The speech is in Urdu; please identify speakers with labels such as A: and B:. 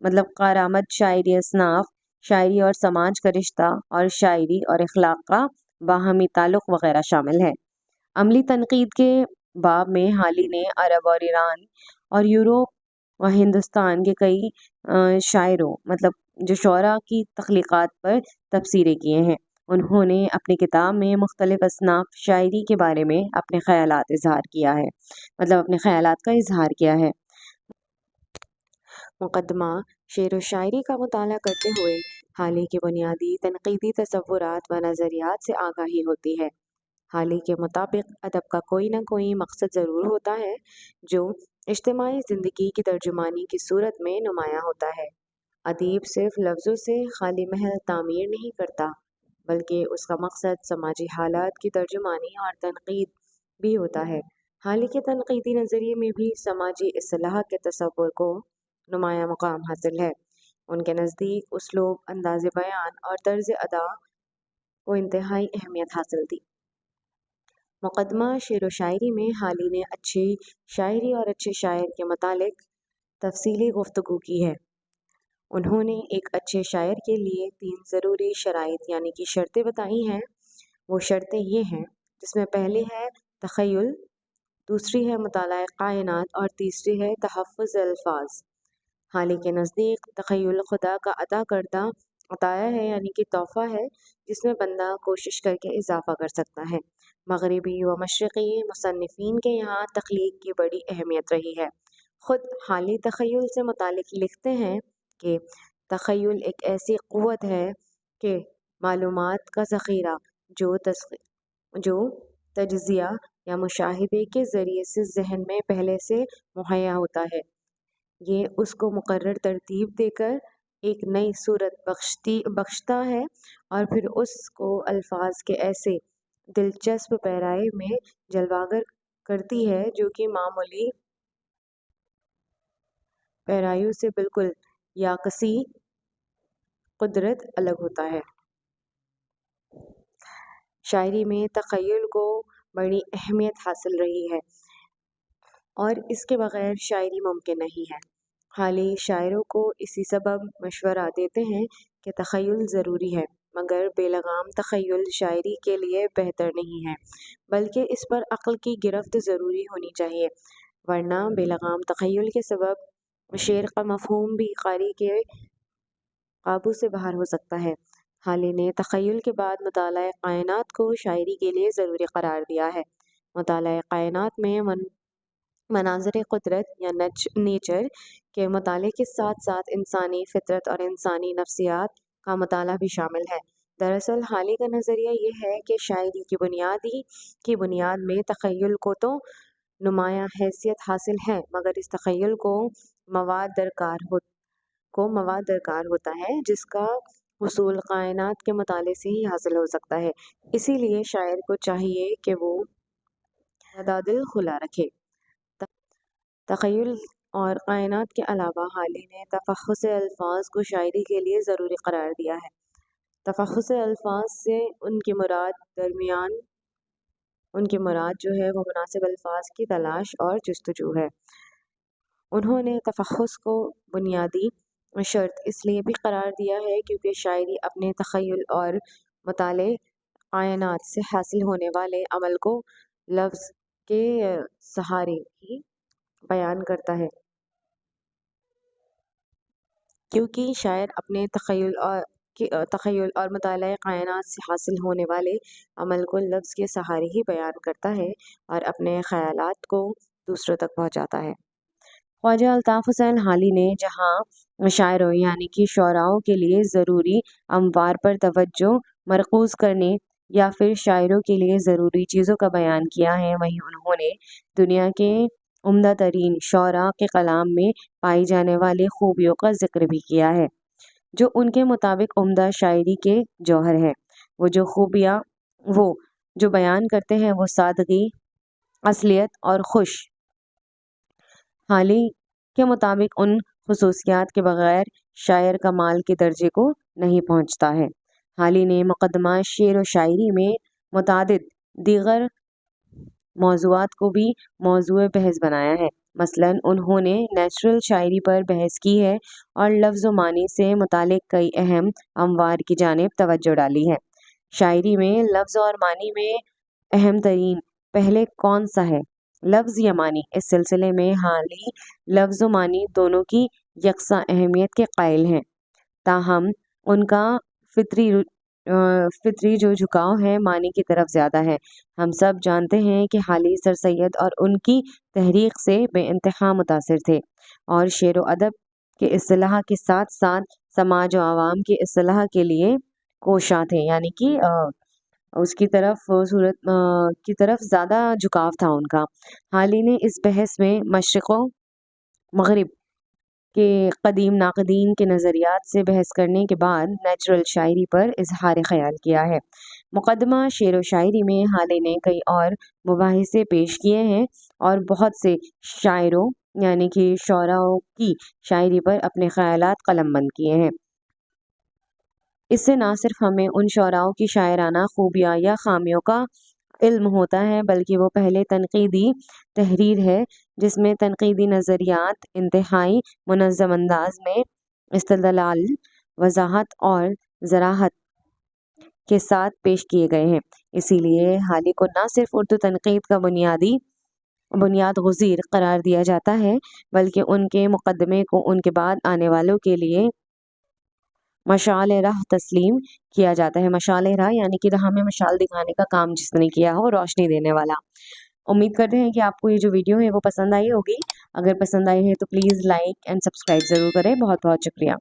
A: مطلب کارآمد شاعری اصناف، شاعری اور سماج کا رشتہ اور شاعری اور اخلاق کا باہمی تعلق وغیرہ شامل ہے۔ عملی تنقید کے باب میں حالی نے عرب اور ایران اور یورپ اور ہندوستان کے کئی شاعروں مطلب جو شعراء کی تخلیقات پر تبصرے کیے ہیں۔ انہوں نے اپنی کتاب میں مختلف اصناف شاعری کے بارے میں اپنے خیالات اظہار کیا ہے، مطلب اپنے خیالات کا اظہار کیا ہے۔ مقدمہ شعر و شاعری کا مطالعہ کرتے ہوئے حالی کے بنیادی تنقیدی تصورات و نظریات سے آگاہی ہوتی ہے۔ حالی کے مطابق ادب کا کوئی نہ کوئی مقصد ضرور ہوتا ہے جو اجتماعی زندگی کی ترجمانی کی صورت میں نمایاں ہوتا ہے۔ ادیب صرف لفظوں سے خالی محض تعمیر نہیں کرتا، بلکہ اس کا مقصد سماجی حالات کی ترجمانی اور تنقید بھی ہوتا ہے۔ حالی کے تنقیدی نظریے میں بھی سماجی اصلاح کے تصور کو نمایاں مقام حاصل ہے۔ ان کے نزدیک اسلوب، انداز بیان اور طرز ادا کو انتہائی اہمیت حاصل تھی۔ مقدمہ شعر و شاعری میں حالی نے اچھی شاعری اور اچھے شاعر کے متعلق تفصیلی گفتگو کی ہے۔ انہوں نے ایک اچھے شاعر کے لیے 3 ضروری شرائط یعنی کہ شرطیں بتائی ہیں۔ وہ شرطیں یہ ہیں، جس میں پہلی ہے تخیل، دوسری ہے مطالعہ کائنات اور تیسری ہے تحفظ الفاظ۔ حالی کے نزدیک تخیل خدا کا عطا کردہ عطیہ ہے یعنی کہ تحفہ ہے، جس میں بندہ کوشش کر کے اضافہ کر سکتا ہے۔ مغربی و مشرقی مصنفین کے یہاں تخلیق کی بڑی اہمیت رہی ہے۔ خود حالی تخیل سے متعلق لکھتے ہیں کہ تخیل ایک ایسی قوت ہے کہ معلومات کا ذخیرہ جو تجزیہ یا مشاہدے کے ذریعے سے ذہن میں پہلے سے مہیا ہوتا ہے، یہ اس کو مقرر ترتیب دے کر ایک نئی صورت بخشتا ہے اور پھر اس کو الفاظ کے ایسے دلچسپ پیرائے میں جلواگر کرتی ہے جو کہ معمولی پیرایوں سے بالکل یکسی قدرت الگ ہوتا ہے۔ شاعری میں تخیل کو بڑی اہمیت حاصل رہی ہے اور اس کے بغیر شاعری ممکن نہیں ہے۔ حالی شاعروں کو اسی سبب مشورہ دیتے ہیں کہ تخیل ضروری ہے، مگر بے لگام تخیل شاعری کے لیے بہتر نہیں ہے، بلکہ اس پر عقل کی گرفت ضروری ہونی چاہیے، ورنہ بے لگام تخیل کے سبب شعر کا مفہوم بھی قاری کے قابو سے باہر ہو سکتا ہے۔ حالی نے تخیل کے بعد مطالعہ کائنات کو شاعری کے لیے ضروری قرار دیا ہے۔ مطالعہ کائنات میں مناظر قدرت یا نیچر کے مطالعے کے ساتھ ساتھ انسانی فطرت اور انسانی نفسیات کا مطالعہ بھی شامل ہے۔ دراصل حالی کا نظریہ یہ ہے کہ شاعری کی بنیاد میں تخیل کو تو نمایاں حیثیت حاصل ہے، مگر اس تخیل کو مواد درکار ہوتا ہے جس کا حصول کائنات کے مطالعے سے ہی حاصل ہو سکتا ہے۔ اسی لیے شاعر کو چاہیے کہ وہ دل کھلا رکھے۔ تخیل اور کائنات کے علاوہ حالی نے تفحص الفاظ کو شاعری کے لیے ضروری قرار دیا ہے۔ تفحص الفاظ سے ان کی مراد جو ہے وہ مناسب الفاظ کی تلاش اور جستجو ہے۔ انہوں نے تفحص کو بنیادی شرط اس لیے بھی قرار دیا ہے کیونکہ شاعری اپنے تخیل اور مطالعہ کائنات سے حاصل ہونے والے عمل کو لفظ کے سہارے ہی بیان کرتا ہے۔ کیونکہ شاعر اپنے تخیل اور مطالعہ کائنات سے حاصل ہونے والے عمل کو لفظ کے سہارے ہی بیان کرتا ہے اور اپنے خیالات کو دوسروں تک پہنچاتا ہے۔ خواجہ الطاف حسین حالی نے جہاں شاعروں یعنی کہ شعراءوں کے لیے ضروری امور پر توجہ مرکوز کرنے یا پھر شاعروں کے لیے ضروری چیزوں کا بیان کیا ہے، وہیں انہوں نے دنیا کے عمدہ ترین شعراء کے کلام میں پائی جانے والی خوبیوں کا ذکر بھی کیا ہے جو ان کے مطابق عمدہ شاعری کے جوہر ہے۔ وہ جو بیان کرتے ہیں وہ سادگی، اصلیت اور خوش حالی کے مطابق ان خصوصیات کے بغیر شاعر کمال کے درجے کو نہیں پہنچتا ہے۔ حالی نے مقدمہ شعر و شاعری میں متعدد دیگر موضوعات کو بھی موضوع بحث بنایا ہے۔ مثلاً انہوں نے نیچرل شاعری پر بحث کی ہے اور لفظ و معنی سے متعلق کئی اہم امور کی جانب توجہ ڈالی ہے۔ شاعری میں لفظ اور معنی میں اہم ترین پہلے کون سا ہے، لفظ یا معنی؟ اس سلسلے میں حالی لفظ و معنی دونوں کی یکساں اہمیت کے قائل ہیں، تاہم ان کا فطری جو جھکاؤ ہے معنی کی طرف زیادہ ہے۔ ہم سب جانتے ہیں کہ حالی سر سید اور ان کی تحریک سے بے انتہا متاثر تھے اور شعر و ادب کے اصطلاح کے ساتھ ساتھ سماج و عوام کی اصلاح کے لیے کوشاں تھے، یعنی کہ اس کی طرف زیادہ جھکاؤ تھا ان کا۔ حالی نے اس بحث میں مشرق و مغرب کے قدیم ناقدین کے نظریات سے بحث کرنے کے بعد نیچرل شاعری پر اظہار خیال کیا ہے۔ مقدمہ شعر و شاعری میں حالی نے کئی اور مباحثے پیش کیے ہیں اور بہت سے شاعروں یعنی کہ شعراء کی شاعری پر اپنے خیالات قلم بند کیے ہیں۔ اس سے نہ صرف ہمیں ان شعراء کی شاعرانہ خوبیاں یا خامیوں کا علم ہوتا ہے، بلکہ وہ پہلے تنقیدی تحریر ہے جس میں تنقیدی نظریات انتہائی منظم انداز میں استدلال، وضاحت اور صراحت کے ساتھ پیش کیے گئے ہیں۔ اسی لیے حالی کو نہ صرف اردو تنقید کا بنیاد گزیر قرار دیا جاتا ہے، بلکہ ان کے مقدمے کو ان کے بعد آنے والوں کے لیے مشعل راہ تسلیم کیا جاتا ہے۔ مشعل راہ یعنی کہ راہ میں مشعل دکھانے کا کام جس نے کیا ہو، روشنی دینے والا۔ امید کرتے ہیں کہ آپ کو یہ جو ویڈیو ہے وہ پسند آئی ہوگی۔ اگر پسند آئی ہے تو پلیز لائک اینڈ سبسکرائب ضرور کریں۔ بہت بہت شکریہ۔